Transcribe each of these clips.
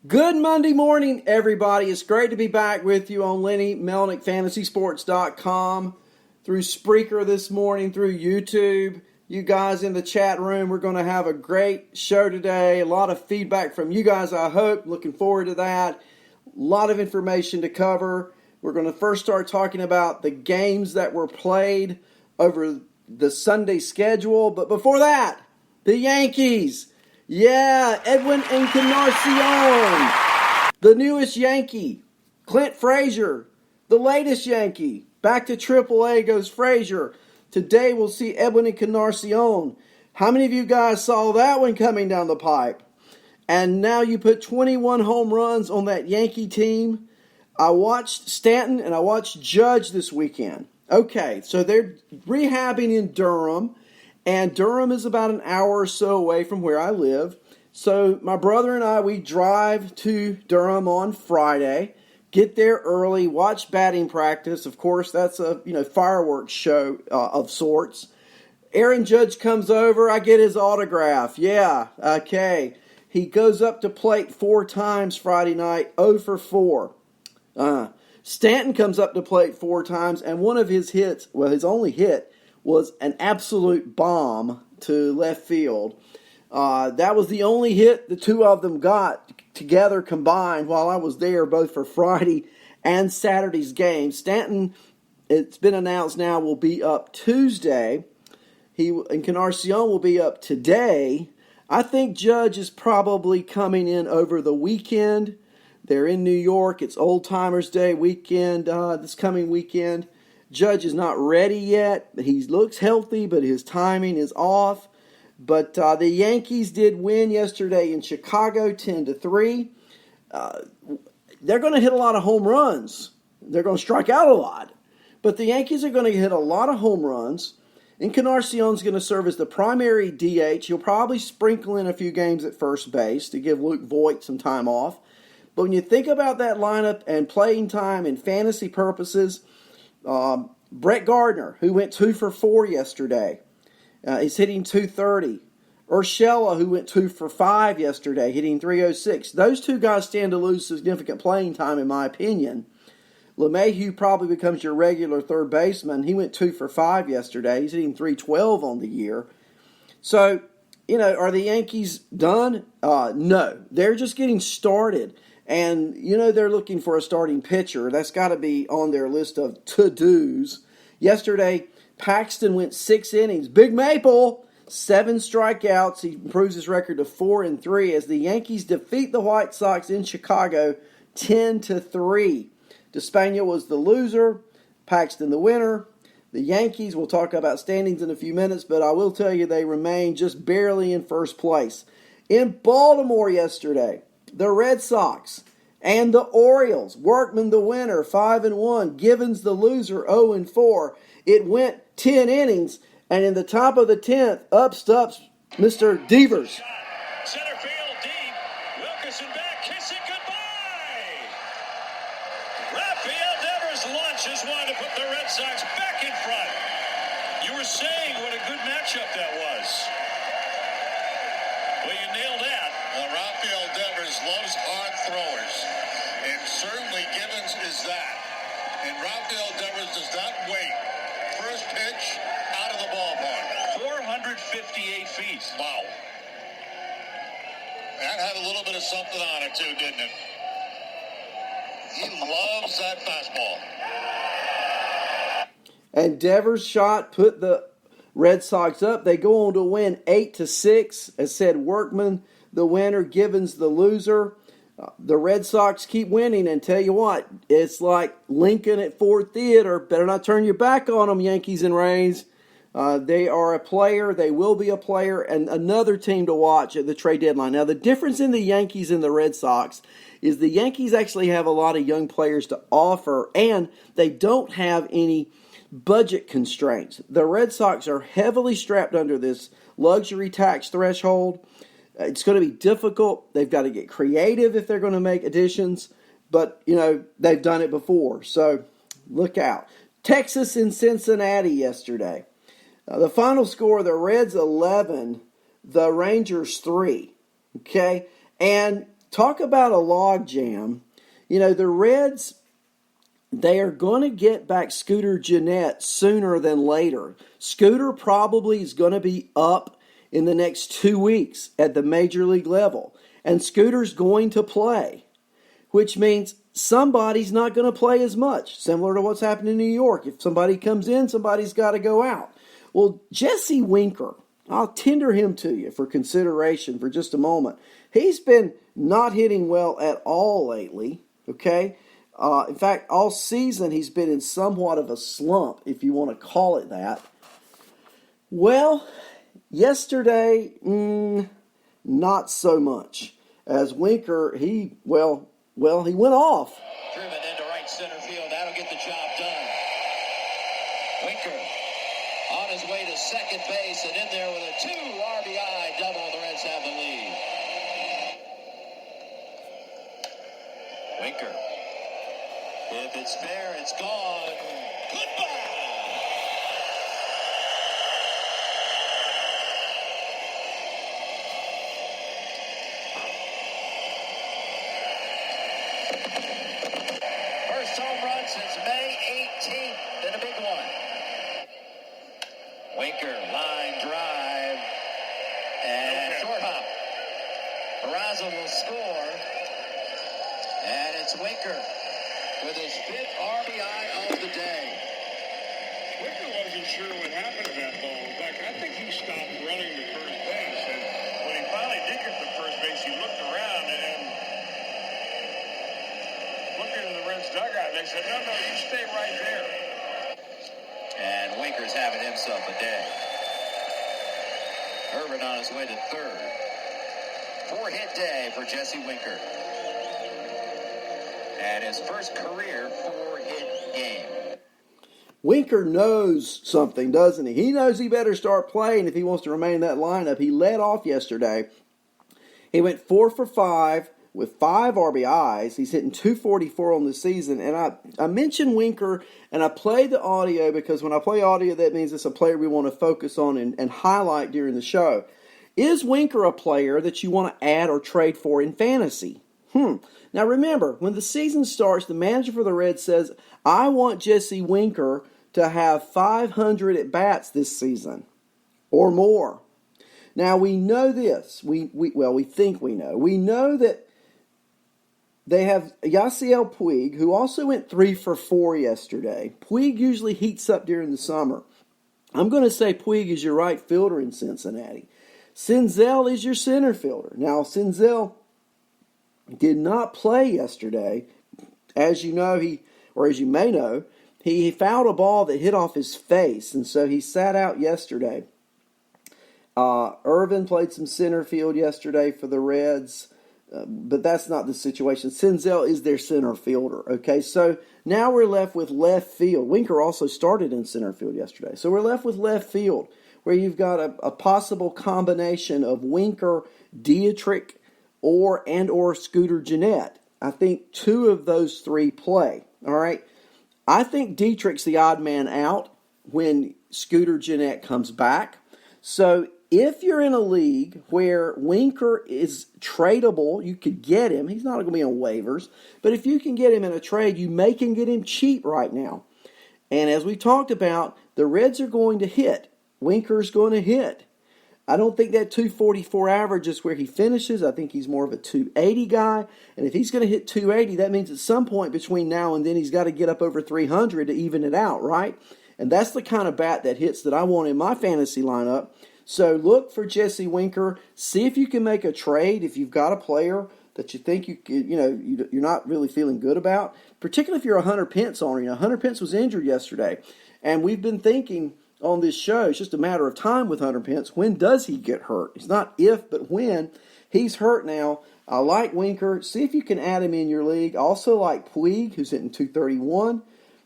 Good Monday morning, everybody. It's great to be back with you on Lenny Melnick FantasySports.com, through Spreaker this morning, through YouTube. You guys in the chat room, we're going to have a great show today. A lot of feedback from you guys, I hope. Looking forward to that. A lot of information to cover. We're going to first start talking about the games that were played over the Sunday schedule. But before that, the Yankees. Yeah, Edwin Encarnacion, the newest Yankee. Clint Frazier, the latest Yankee. Back to AAA goes Frazier. Today we'll see Edwin Encarnacion. How many of you guys saw that one coming down the pipe? And now you put 21 home runs on that Yankee team. I watched Stanton and I watched Judge this weekend. Okay, so they're rehabbing in Durham. And Durham is about an hour or so away from where I live. So my brother and I, we drive to Durham on Friday, get there early, watch batting practice. Of course, that's a fireworks show of sorts. Aaron Judge comes over. I get his autograph. Yeah, okay. He goes up to plate 4 times Friday night, 0 for 4. Stanton comes up to plate 4 times, and one of his hits, well, his only hit, was an absolute bomb to left field. That was the only hit the two of them got together combined while I was there, both for Friday and Saturday's game. Stanton, it's been announced now, will be up Tuesday. Encarnacion will be up today. I think Judge is probably coming in over the weekend. They're in New York. It's Old Timers Day weekend, this coming weekend. Judge is not ready yet. He looks healthy, but his timing is off. But the Yankees did win yesterday in Chicago 10-3. They're going to hit a lot of home runs. They're going to strike out a lot. But the Yankees are going to hit a lot of home runs. Encarnacion's going to serve as the primary DH. He'll probably sprinkle in a few games at first base to give Luke Voigt some time off. But when you think about that lineup and playing time and fantasy purposes, Brett Gardner, who went 2 for 4 yesterday, is hitting 230. Urshela, who went 2 for 5 yesterday, hitting 306. Those two guys stand to lose significant playing time, in my opinion. LeMahieu probably becomes your regular third baseman. He went 2 for 5 yesterday. He's hitting 312 on the year. So, are the Yankees done? No. They're just getting started. And, they're looking for a starting pitcher. That's got to be on their list of to-dos. Yesterday, Paxton went 6 innings. Big Maple, 7 strikeouts. He improves his record to 4-3 as the Yankees defeat the White Sox in Chicago 10-3. Despaigne was the loser, Paxton the winner. The Yankees, we'll talk about standings in a few minutes, but I will tell you they remain just barely in first place. In Baltimore yesterday, the Red Sox and the Orioles. Workman the winner, 5-1. Givens the loser, 0-4. It went 10 innings, and in the top of the 10th, up steps Mr. Devers. Center field deep. Wilkerson back, kissing goodbye. Rafael Devers launches one to put the Red Sox back in front. You were saying what a good matchup that was. Well, you nailed that. Well, Rafael Devers loves hard throwers, and certainly Givens is that. And Rafael Devers does not wait. First pitch, out of the ballpark. 458 feet. Wow. That had a little bit of something on it, too, didn't it? He loves that fastball. And Devers' shot put the Red Sox up. They go on to win 8-6. As said, Workman the winner, Givens the loser. The Red Sox keep winning, and tell you what, it's like Lincoln at Ford Theater. Better not turn your back on them, Yankees and Rays. They are a player. They will be a player, and another team to watch at the trade deadline. Now, the difference in the Yankees and the Red Sox is the Yankees actually have a lot of young players to offer, and they don't have any budget constraints. The Red Sox are heavily strapped under this luxury tax threshold. It's going to be difficult. They've got to get creative if they're going to make additions. But, they've done it before. So, look out. Texas and Cincinnati yesterday. The final score, the Reds 11, the Rangers 3. Okay? And talk about a log jam. The Reds, they are going to get back Scooter Gennett sooner than later. Scooter probably is going to be up in the next 2 weeks at the major league level. And Scooter's going to play, which means somebody's not going to play as much, similar to what's happened in New York. If somebody comes in, somebody's got to go out. Well, Jesse Winker, I'll tender him to you for consideration for just a moment. He's been not hitting well at all lately, okay? In fact, all season he's been in somewhat of a slump, if you want to call it that. Well, yesterday, not so much. As Winker, he went off. Driven into right center field. That'll get the job done. Winker on his way to second base and in there with a 2 RBI double. The Reds have the lead. Winker. If it's fair, it's gone. Goodbye. First home run since May 18th and a big one. Winker, line drive, and short hop. Peraza will score, and it's Winker with his 5th RBI of the day. Winker wasn't sure what happened to that ball. In fact, I think he stopped running to first base. And when he finally did get to first base, he looked around and looked into the Reds dugout. And they said, no, you stay right there. And Winker's having himself a day. Irvin on his way to third. 4-hit day for Jesse Winker. And his first career 4-hit game. Winker knows something, doesn't he? He knows he better start playing if he wants to remain in that lineup. He led off yesterday. He went 4 for 5 with 5 RBIs. He's hitting .244 on the season. And I mentioned Winker, and I play the audio because when I play audio, that means it's a player we want to focus on and highlight during the show. Is Winker a player that you want to add or trade for in fantasy? Now remember, when the season starts, the manager for the Reds says, I want Jesse Winker to have 500 at-bats this season or more. Now we know this. We think we know. We know that they have Yasiel Puig, who also went 3 for 4 yesterday. Puig usually heats up during the summer. I'm going to say Puig is your right fielder in Cincinnati. Senzel is your center fielder. Now, Senzel did not play yesterday. As you know, as you may know, he fouled a ball that hit off his face, and so he sat out yesterday. Irvin played some center field yesterday for the Reds, but that's not the situation. Senzel is their center fielder, okay? So now we're left with left field. Winker also started in center field yesterday. So we're left with left field, where you've got a possible combination of Winker, Dietrich, or Scooter Gennett. I think 2 of those 3 play, all right? I think Dietrich's the odd man out when Scooter Gennett comes back. So if you're in a league where Winker is tradable, you could get him. He's not going to be on waivers. But if you can get him in a trade, you may can get him cheap right now. And as we talked about, the Reds are going to hit. Winker's going to hit. I don't think that 244 average is where he finishes. I think he's more of a 280 guy. And if he's going to hit 280, that means at some point between now and then he's got to get up over 300 to even it out, right? And that's the kind of bat that hits that I want in my fantasy lineup. So look for Jesse Winker. See if you can make a trade if you've got a player that you think you're not really feeling good about, particularly if you're a Hunter Pence owner. Hunter Pence was injured yesterday, and we've been thinking on this show, it's just a matter of time with Hunter Pence. When does he get hurt? It's not if, but when. He's hurt now. I like Winker. See if you can add him in your league. I also like Puig, who's hitting .231.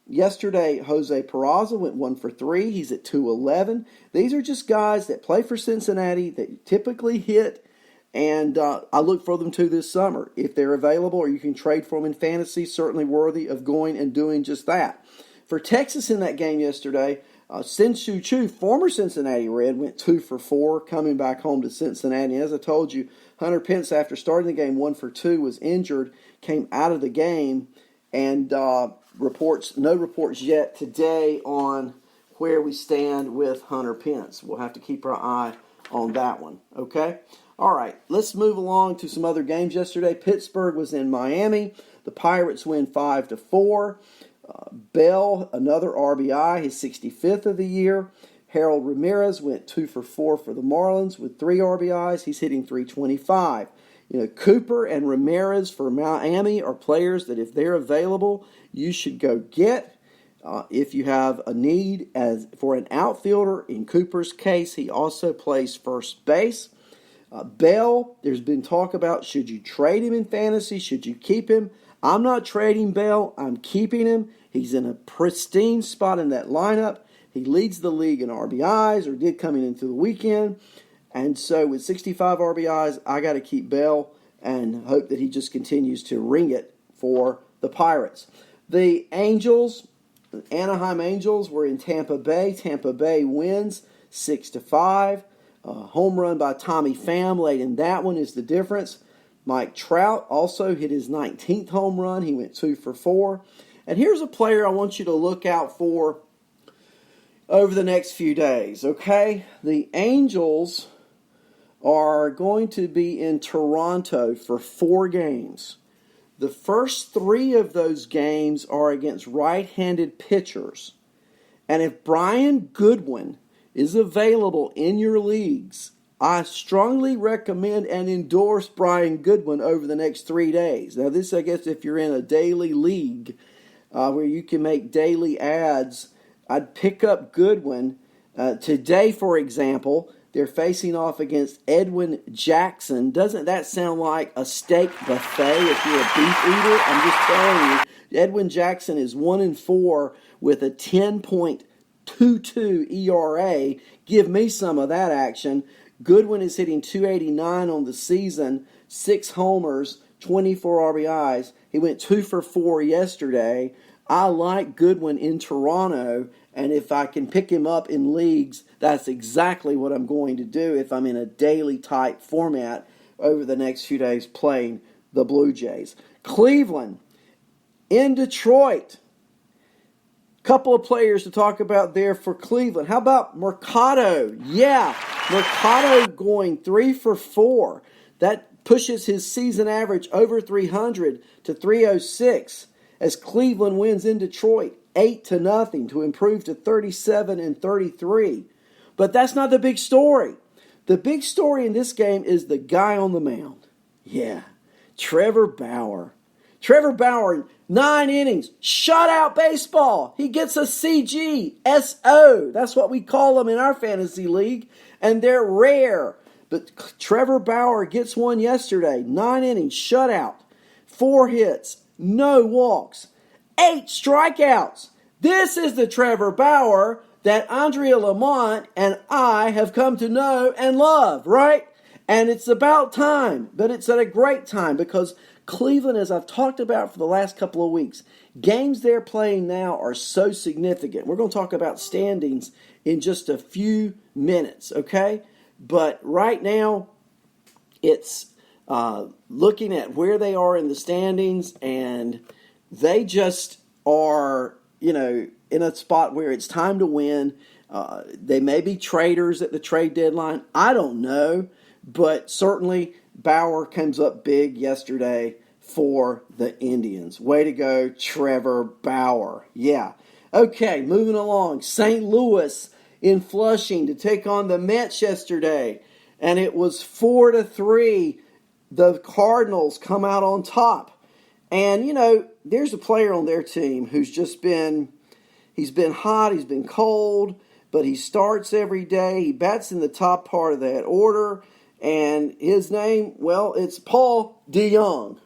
Yesterday, Jose Peraza went 1 for 3. He's at .211. These are just guys that play for Cincinnati that typically hit, and I look for them to this summer. If they're available or you can trade for them in fantasy, certainly worthy of going and doing just that. For Texas in that game yesterday, Sin-Soo Choo, former Cincinnati Red, went 2 for 4, coming back home to Cincinnati. As I told you, Hunter Pence, after starting the game 1 for 2, was injured, came out of the game, and no reports yet today on where we stand with Hunter Pence. We'll have to keep our eye on that one, okay? All right, let's move along to some other games yesterday. Pittsburgh was in Miami. The Pirates win 5-4. Bell, another RBI, his 65th of the year. Harold Ramirez went 2 for 4 for the Marlins with 3 RBIs. He's hitting .325. Cooper and Ramirez for Miami are players that if they're available, you should go get. If you have a need for an outfielder, in Cooper's case, he also plays first base. Bell, there's been talk about should you trade him in fantasy, should you keep him? I'm not trading Bell. I'm keeping him. He's in a pristine spot in that lineup. He leads the league in RBIs, or did coming into the weekend. And so with 65 RBIs, I got to keep Bell and hope that he just continues to ring it for the Pirates. The Anaheim Angels were in Tampa Bay. Tampa Bay wins 6-5. Home run by Tommy Pham late in that one is the difference. Mike Trout also hit his 19th home run. He went 2 for 4. And here's a player I want you to look out for over the next few days, okay? The Angels are going to be in Toronto for 4 games. The first 3 of those games are against right-handed pitchers. And if Brian Goodwin is available in your leagues, I strongly recommend and endorse Brian Goodwin over the next 3 days. Now, this, I guess, if you're in a daily league where you can make daily ads, I'd pick up Goodwin. Today, for example, they're facing off against Edwin Jackson. Doesn't that sound like a steak buffet if you're a beef eater? I'm just telling you, Edwin Jackson is 1-4 with a 10.22 ERA. Give me some of that action. Goodwin is hitting .289 on the season, 6 homers, 24 RBIs. He went 2 for 4 yesterday. I like Goodwin in Toronto, and if I can pick him up in leagues, that's exactly what I'm going to do if I'm in a daily type format over the next few days playing the Blue Jays. Cleveland in Detroit. Couple of players to talk about there for Cleveland. How about Mercado? Yeah, Mercado going 3 for 4. That pushes his season average over 300 to 306 as Cleveland wins in Detroit 8-0 to improve to 37-33. But that's not the big story. The big story in this game is the guy on the mound. Yeah, Trevor Bauer. Trevor Bauer, 9 innings, shutout baseball. He gets a CGSO. That's what we call them in our fantasy league, and they're rare. But Trevor Bauer gets one yesterday, 9 innings, shutout, 4 hits, no walks, 8 strikeouts. This is the Trevor Bauer that Andrea Lamont and I have come to know and love, right? And it's about time, but it's at a great time because Cleveland, as I've talked about for the last couple of weeks, games they're playing now are so significant. We're going to talk about standings in just a few minutes, okay? But right now, it's looking at where they are in the standings, and they just are, in a spot where it's time to win. They may be traders at the trade deadline. I don't know, but certainly Bauer comes up big yesterday for the Indians. Way to go, Trevor Bauer. Yeah. Okay, moving along. St. Louis in Flushing to take on the Mets yesterday, and it was 4-3. The Cardinals come out on top. And, there's a player on their team who's just he's been hot, he's been cold, but he starts every day. He bats in the top part of that order. And his name, it's Paul DeJong.